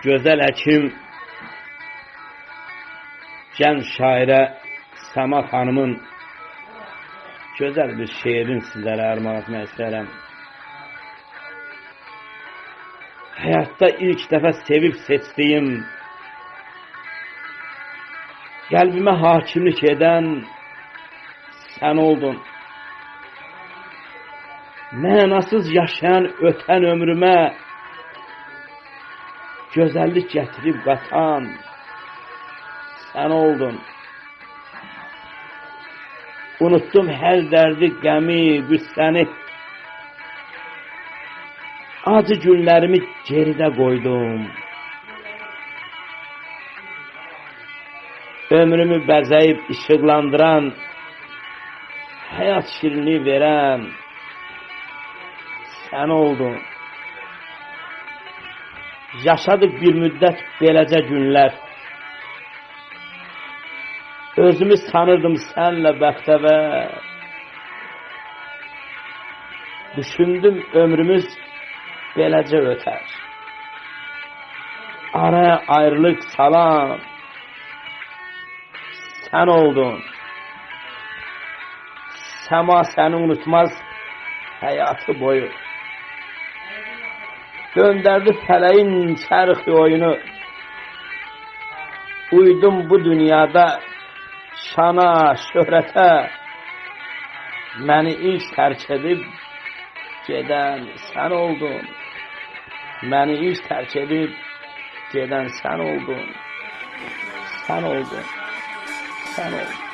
Gözəl həkim, gənc şairə Səma xanımın gözəl bir şeirini sizlərə armağan etmək istəyirəm. Həyatda ilk dəfə sevib seçdiyim, qəlbimə hakimlik edən sən oldun. Mənasız yaşayan ötən ömrümə gözəllik gətirib qatan sən oldun. Unuttum hər dərdi, qəmi, qüssəni, acı günlərimi geridə qoydum. Ömrümü bəzəyib işıqlandıran, həyat şirinliyi verən sən oldun. Yaşadıq bir müddət beləcə günlər. Özümü sanırdım sənlə bəxtəvər. Düşündüm ömrümüz beləcə ötər. Araya ayrılıq salan sən oldun. Səma səni unutmaz həyatı boyu. Göndərdi fələyin çərxi oyunu. Uydum bu dünyada şana, şöhrətə. Məni ilk tərk edib gedən sən oldun. Məni ilk tərk edib gedən sən oldun. Sən oldun. Sən oldun.